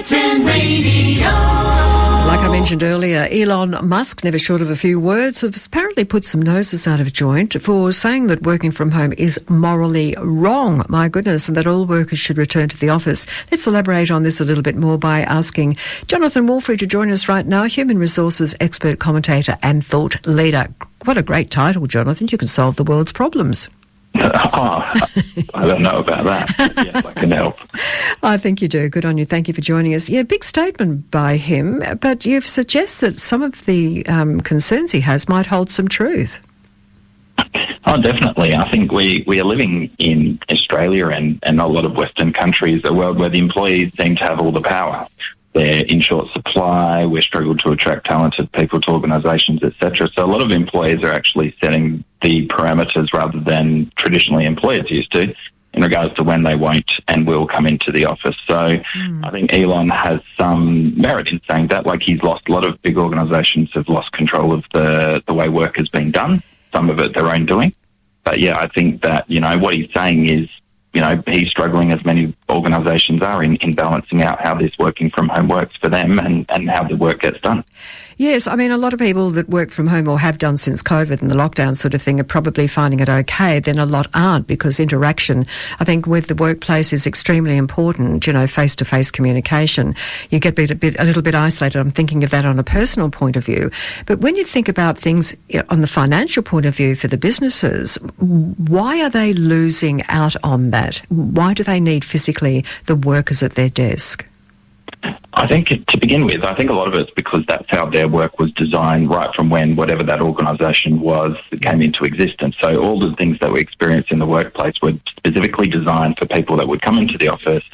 Curtin Radio. Like I mentioned earlier, Elon Musk, never short of a few words, has apparently put some noses out of joint for saying that working from home is morally wrong. My goodness, and that all workers should return to the office. Let's elaborate on this a little bit more by asking Jonathon Woolfrey to join us right now, human resources expert, commentator and thought leader. What a great title, Jonathon. You can solve the world's problems. I don't know about that. But yes, I can help. I think you do. Good on you. Thank you for joining us. Yeah, big statement by him, but you've suggested that some of the concerns he has might hold some truth. Oh, definitely. I think we are living in Australia and a lot of Western countries, a world where the employees seem to have all the power. They're in short supply, we struggle to attract talented people to organisations, etc. So a lot of employers are actually setting the parameters rather than traditionally employers used to in regards to when they won't and will come into the office. So I think Elon has some merit in saying that. Like, he's lost a lot of big organisations have lost control of the way work has been done, some of it their own doing. But yeah, I think that, what he's saying is, he's struggling, as many organisations are, in balancing out how this working from home works for them and how the work gets done. Yes, I mean, a lot of people that work from home or have done since COVID and the lockdown sort of thing are probably finding it okay. Then a lot aren't, because interaction, I think, with the workplace is extremely important, face-to-face communication. You get a little bit isolated. I'm thinking of that on a personal point of view. But when you think about things on the financial point of view for the businesses, why are they losing out on that? Why do they need physically the workers at their desk? I think, to begin with, I think a lot of it's because that's how their work was designed right from when whatever that organisation was that came into existence. So all the things that we experience in the workplace were specifically designed for people that would come into the office,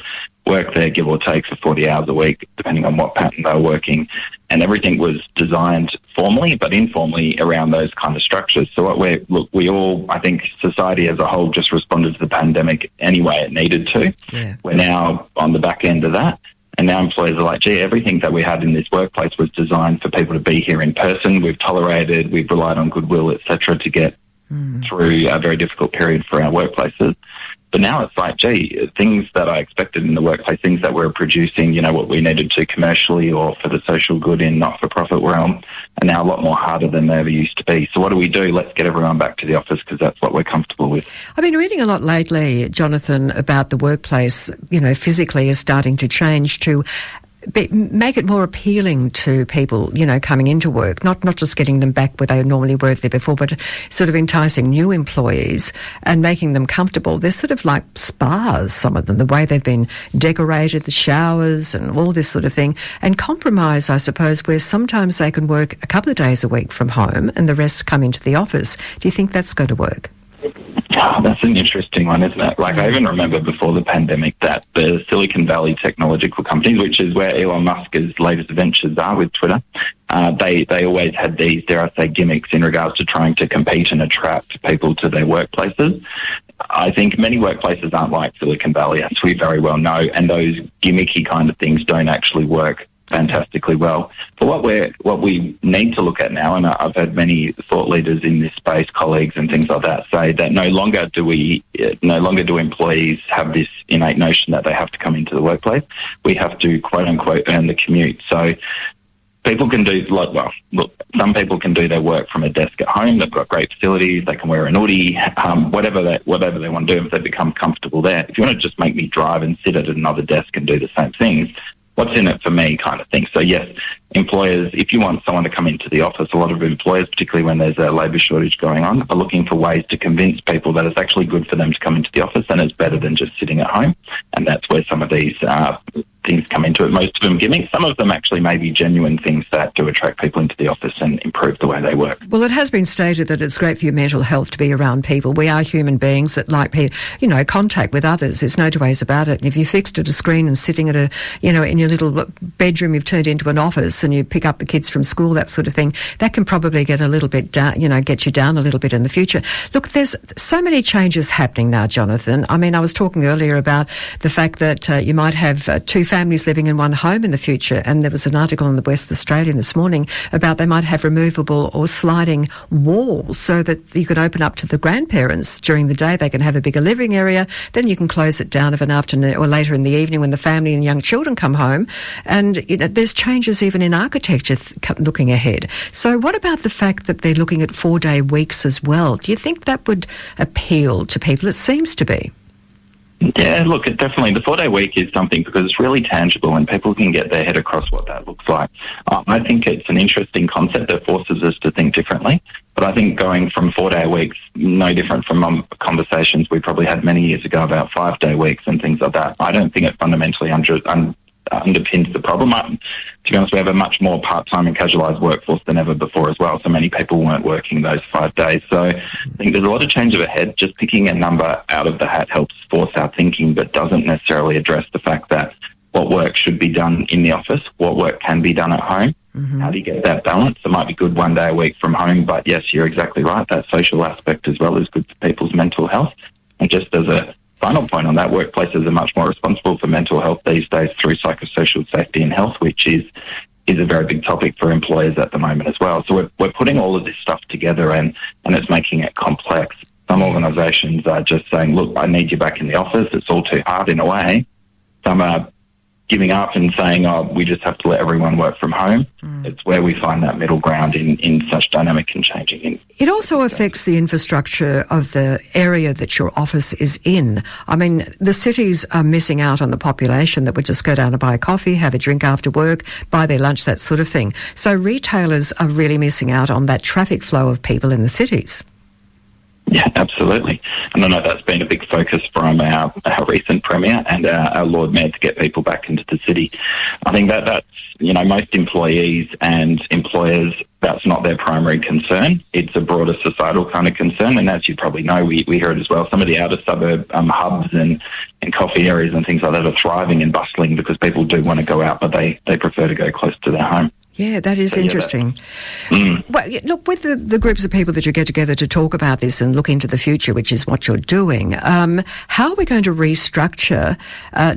work there, give or take, for 40 hours a week, depending on what pattern they were working. And everything was designed formally but informally around those kind of structures. So we all, I think society as a whole, just responded to the pandemic any way it needed to. Yeah. We're now on the back end of that. And now employers are like, everything that we had in this workplace was designed for people to be here in person. We've tolerated, we've relied on goodwill, etc., to get through a very difficult period for our workplaces. But now it's like, things that I expected in the workplace, things that we're producing, what we needed to commercially or for the social good in not-for-profit realm, are now a lot more harder than they ever used to be. So what do we do? Let's get everyone back to the office, because that's what we're comfortable with. I've been reading a lot lately, Jonathon, about the workplace, physically is starting to change to make it more appealing to people, coming into work, not just getting them back where they normally worked there before, but sort of enticing new employees and making them comfortable. They're sort of like spas, some of them, the way they've been decorated, the showers and all this sort of thing. And compromise, I suppose, where sometimes they can work a couple of days a week from home and the rest come into the office. Do you think that's going to work? Oh, that's an interesting one, isn't it? I even remember before the pandemic that the Silicon Valley technological companies, which is where Elon Musk's latest ventures are with Twitter, they always had these, dare I say, gimmicks in regards to trying to compete and attract people to their workplaces. I think many workplaces aren't like Silicon Valley, as we very well know, and those gimmicky kind of things don't actually work fantastically well. But what we need to look at now, and I've had many thought leaders in this space, colleagues and things like that, say that no longer do employees have this innate notion that they have to come into the workplace. We have to, quote unquote, earn the commute. So people can do, some people can do their work from a desk at home. They've got great facilities. They can wear an hoodie, whatever they want to do if they become comfortable there. If you want to just make me drive and sit at another desk and do the same things, what's in it for me kind of thing. So yes, employers, if you want someone to come into the office, a lot of employers, particularly when there's a labour shortage going on, are looking for ways to convince people that it's actually good for them to come into the office and it's better than just sitting at home. And that's where some of these things come into it. Most of them gimmicks. Some of them actually may be genuine things that do attract people into the office and improve the way they work. Well, it has been stated that it's great for your mental health to be around people. We are human beings that like, contact with others. There's no two ways about it. And if you're fixed at a screen and sitting at in your little bedroom you've turned into an office and you pick up the kids from school, that sort of thing, that can probably get a little bit down, get you down a little bit in the future. Look, there's so many changes happening now, Jonathon. I mean, I was talking earlier about the fact that you might have two families living in one home in the future, and there was an article in the West Australian this morning about they might have removable or sliding walls so that you could open up to the grandparents during the day. They can have a bigger living area, then you can close it down of an afternoon or later in the evening when the family and young children come home. And there's changes even in architecture looking ahead. So what about the fact that they're looking at 4-day weeks as well? Do you think that would appeal to people? It seems to be. Yeah, look, definitely the 4-day week is something because it's really tangible and people can get their head across what that looks like. I think it's an interesting concept that forces us to think differently. But I think going from 4-day weeks, no different from conversations we probably had many years ago about 5-day weeks and things like that. I don't think it fundamentally underpins the problem. To be honest, we have a much more part-time and casualised workforce than ever before as well. So many people weren't working those 5 days. So I think there's a lot of change of ahead. Just picking a number out of the hat helps force our thinking, but doesn't necessarily address the fact that what work should be done in the office, what work can be done at home. Mm-hmm. How do you get that balance? It might be good 1 day a week from home, but yes, you're exactly right. That social aspect as well is good for people's mental health. And just as a final point on that, workplaces are much more responsible for mental health these days through psychosocial safety and health, which is a very big topic for employers at the moment as well. So we're putting all of this stuff together and it's making it complex. Some organisations are just saying, look, I need you back in the office. It's all too hard in a way. Some are giving up and saying, we just have to let everyone work from home. It's where we find that middle ground in such dynamic and changing. It also affects the infrastructure of the area that your office is in. I mean, the cities are missing out on the population that would just go down and buy a coffee, have a drink after work, buy their lunch, that sort of thing. So retailers are really missing out on that traffic flow of people in the cities. Yeah, absolutely. And I know that's been a big focus from our recent Premier and our Lord Mayor to get people back into the city. I think that's, most employees and employers, that's not their primary concern. It's a broader societal kind of concern. And as you probably know, we hear it as well. Some of the outer suburb hubs and coffee areas and things like that are thriving and bustling because people do want to go out, but they prefer to go close to their home. Yeah, that is interesting. Well, look, with the groups of people that you get together to talk about this and look into the future, which is what you're doing, how are we going to restructure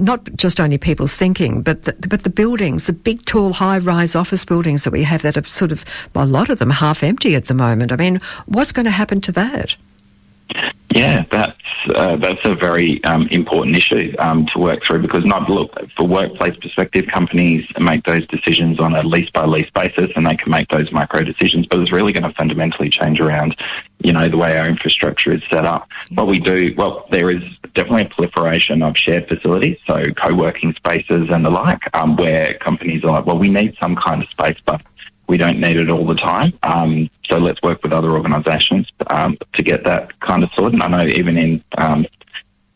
not just only people's thinking, but the buildings, the big, tall, high-rise office buildings that we have that are sort of, a lot of them half empty at the moment? I mean, what's going to happen to that? Yeah, that's a very important issue to work through because for workplace perspective, companies make those decisions on a lease-by-lease basis and they can make those micro decisions, but it's really going to fundamentally change around, the way our infrastructure is set up. What we do, there is definitely a proliferation of shared facilities, so co-working spaces and the like, where companies are like, we need some kind of space, but we don't need it all the time. So let's work with other organisations to get that kind of sorted. And I know even in some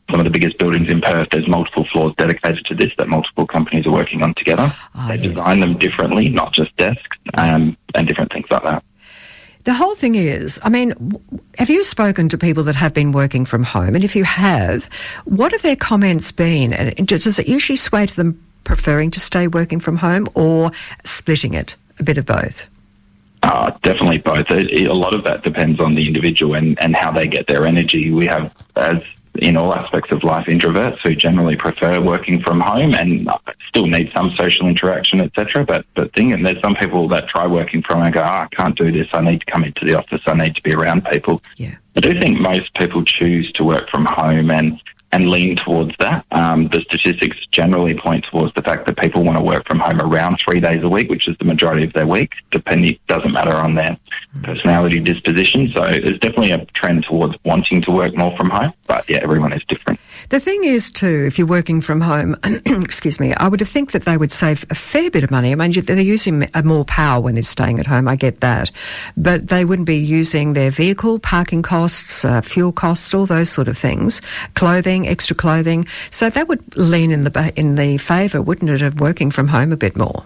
of the biggest buildings in Perth, there's multiple floors dedicated to this that multiple companies are working on together. They design them differently, not just desks, and different things like that. The whole thing is, I mean, have you spoken to people that have been working from home? And if you have, what have their comments been? And does it usually sway to them preferring to stay working from home or splitting it? A bit of both? Definitely both. A lot of that depends on the individual and how they get their energy. We have, as in all aspects of life, introverts who generally prefer working from home and still need some social interaction, etc. But there's some people that try working from home and go, I can't do this. I need to come into the office. I need to be around people. Yeah. I do think most people choose to work from home and lean towards that. The statistics generally point towards the fact that people want to work from home around 3 days a week, which is the majority of their week. Doesn't matter on their personality disposition. So there's definitely a trend towards wanting to work more from home. But yeah, everyone is different. The thing is too, if you're working from home, excuse me, I would have think that they would save a fair bit of money. I mean, they're using more power when they're staying at home. I get that. But they wouldn't be using their vehicle, parking costs, fuel costs, all those sort of things, clothing, extra clothing. So that would lean in the favour, wouldn't it, of working from home a bit more?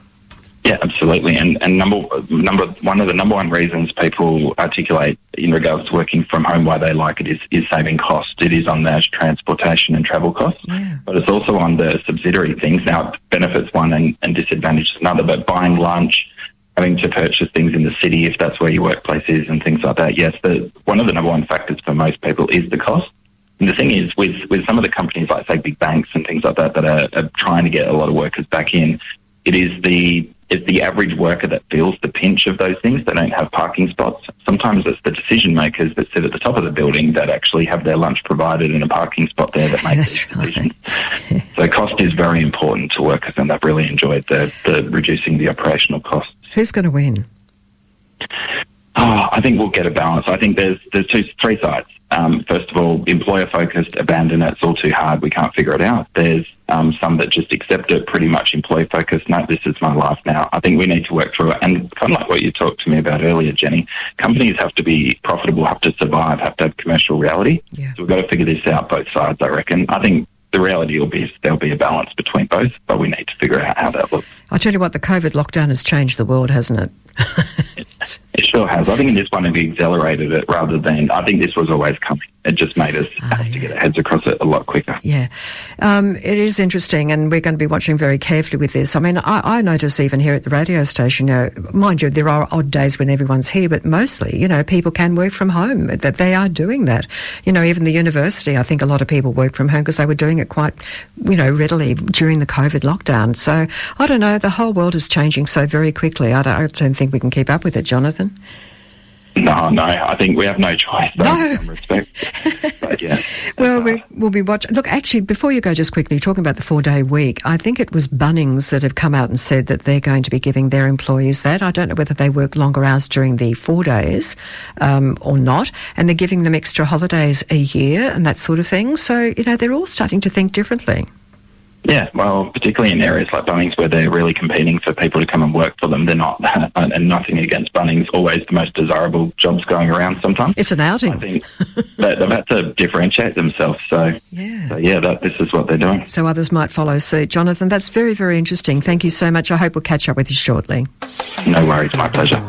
Yeah, absolutely. And one of the number one reasons people articulate in regards to working from home why they like it is saving costs. It is on their transportation and travel costs, but it's also on the subsidiary things. Now, it benefits one and disadvantages another, but buying lunch, having to purchase things in the city if that's where your workplace is and things like that. Yes, one of the number one factors for most people is the cost. And the thing is, with some of the companies like, say, big banks and things like that are trying to get a lot of workers back in, it's the average worker that feels the pinch of those things. They don't have parking spots. Sometimes it's the decision makers that sit at the top of the building that actually have their lunch provided in a parking spot there that make those decisions. Right. So cost is very important to workers, and they've really enjoyed the reducing the operational costs. Who's going to win? I think we'll get a balance. I think there's three sides. First of all, employer-focused, abandon it, it's all too hard, we can't figure it out. There's some that just accept it, pretty much employee-focused, no, this is my life now. I think we need to work through it. And kind of like what you talked to me about earlier, Jenny, companies have to be profitable, have to survive, have to have commercial reality. Yeah. So we've got to figure this out, both sides, I reckon. I think the reality will be there'll be a balance between both, but we need to figure out how that looks. I tell you what, the COVID lockdown has changed the world, hasn't it? It sure has. I think in this one we accelerated it rather than, I think this was always coming. It just made us have to get our heads across it a lot quicker. Yeah. It is interesting, and we're going to be watching very carefully with this. I mean, I notice even here at the radio station, mind you, there are odd days when everyone's here, but mostly, people can work from home, that they are doing that. Even the university, I think a lot of people work from home because they were doing it quite, readily during the COVID lockdown. So, I don't know, the whole world is changing so very quickly. I don't think we can keep up with it, Jonathon. No, I think we have no choice, though, in some respect. But, yeah. Well, we'll be watching. Look, actually, before you go, just quickly, talking about the 4-day week, I think it was Bunnings that have come out and said that they're going to be giving their employees that. I don't know whether they work longer hours during the 4 days or not, and they're giving them extra holidays a year and that sort of thing. So, they're all starting to think differently. Yeah, well, particularly in areas like Bunnings where they're really competing for people to come and work for them. They're not, and nothing against Bunnings, always the most desirable jobs going around sometimes. It's an outing. I think they've had to differentiate themselves. So this is what they're doing. So others might follow suit. Jonathon, that's very, very interesting. Thank you so much. I hope we'll catch up with you shortly. No worries, my pleasure.